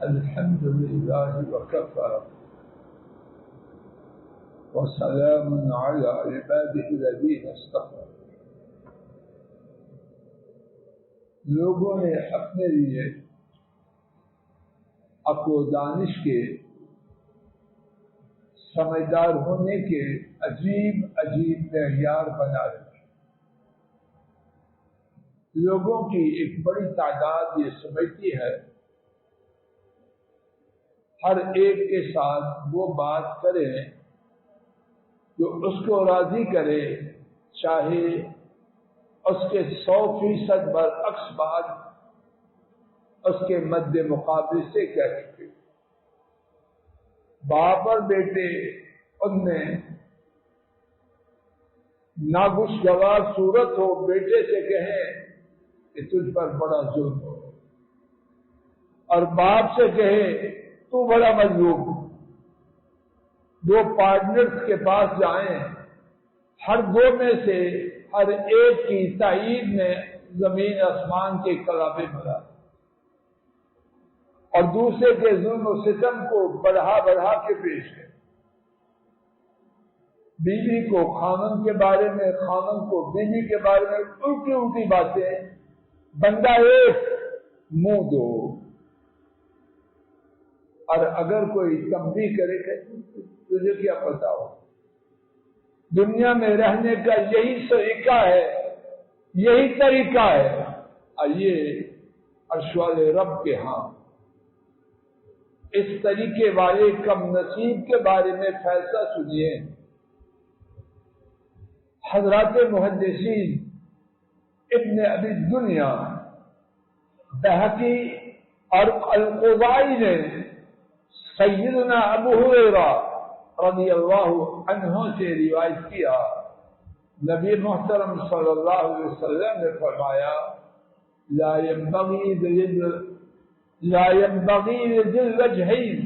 الحمد لله وكفى وسلام على عباده الذين اصطفى. لوگوں نے اپنے لیے عقل و دانش کے سمجھدار ہونے کے عجیب عجیب معیار بنا رکھے. لوگوں کی ایک بڑی تعداد یہ سمجھتی ہے ہر ایک کے ساتھ وہ بات کرے جو اس کو راضی کرے، چاہے اس کے 100% برعکس بات اس کے مد مقابل سے کہہ چکے. باپ اور بیٹے ان میں ناگوشگوار صورت ہو، بیٹے سے کہیں کہ تجھ پر بڑا ظلم ہو، اور باپ سے کہے تو بڑا مظلوم ہو. دو پارٹنرز کے پاس جائیں، ہر دو میں سے ہر ایک کی تائید میں زمین آسمان کے کلابے بھرا، اور دوسرے کے ظلم و ستم کو بڑھا بڑھا کے پیش ہے. بیوی کو خاوند کے بارے میں، خاوند کو بیوی کے بارے میں الٹی الٹی باتیں. بندہ ایک، منہ دو. اور اگر کوئی تنبیہ کرے کہ تجھے کیا پتا ہو، دنیا میں رہنے کا یہی طریقہ ہے، یہی طریقہ ہے. اور یہ عرش والے رب کے ہاں اس طریقے والے کم نصیب کے بارے میں فیصلہ سنیے. حضرات محدثین ابن ابی دنیا، بہقی اور القضائی نے سیدنا ابو ہریرہ رضی اللہ عنہ سے روایت کیا، نبی محترم صلی اللہ علیہ وسلم نے فرمایا لا ينبغي لذي الوجهين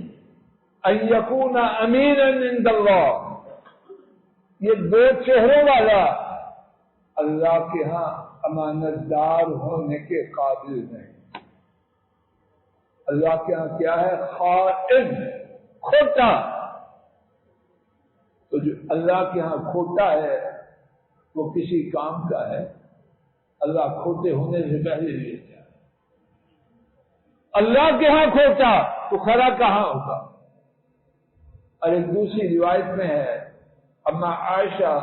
ان يكون امينا عند الله. یہ دو چہروں والا اللہ کے ہاں امانت دار ہونے کے قابل نہیں. اللہ کے ہاں کیا ہے؟ خائن، کھوٹا. تو جو اللہ کے ہاں کھوٹا ہے وہ کسی کام کا ہے؟ اللہ کھوٹے ہونے سے پہلے لے جائے. اللہ کے ہاں کھوٹا تو کھڑا کہاں ہوگا؟ اور ایک دوسری روایت میں ہے، اما عائشہ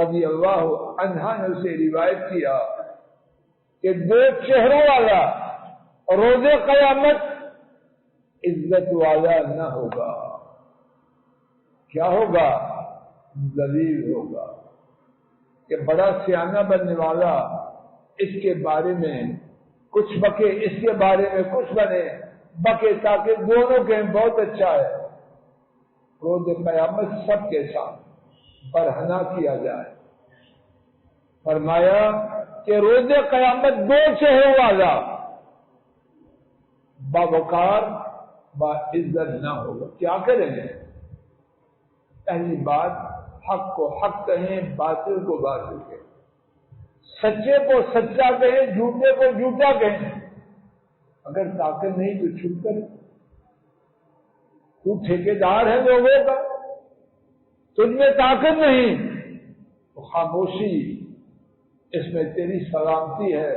رضی اللہ عنہا نے اسے روایت کیا کہ دو چہروں والا روز قیامت عزت والا نہ ہوگا. کیا ہوگا؟ ذلیل ہوگا. کہ بڑا سیانہ بننے والا اس کے بارے میں کچھ بکے، اس کے بارے میں کچھ بنے بکے، تاکہ دونوں کے بہت اچھا ہے. روز قیامت سب کے ساتھ برہنہ کیا جائے. فرمایا کہ روز قیامت دو چہروں والا باوقار با عزت نہ ہوگا. کیا کریں گے؟ پہلی بات، حق کو حق کہیں، باطل کو باطل کہیں، سچے کو سچا کہیں، جھوٹے کو جھوٹا کہیں. اگر طاقت نہیں تو چھپ کر، تو ٹھیکیدار ہے لوگوں کا، تجھ میں طاقت نہیں تو خاموشی، اس میں تیری سلامتی ہے.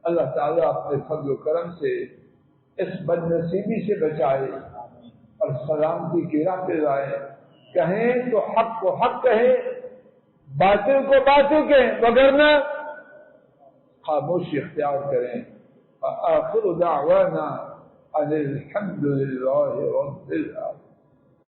اللہ تعالیٰ اپنے فضل و کرم سے اس بد نصیبی سے بچائے اور سلامتی کی راہ پہ لائے. کہیں تو حق کو حق کہیں، باطل کو باطل کہیں، وگرنہ خاموشی اختیار کریں. وآخر دعوانا ان الحمد للہ رب العالمین.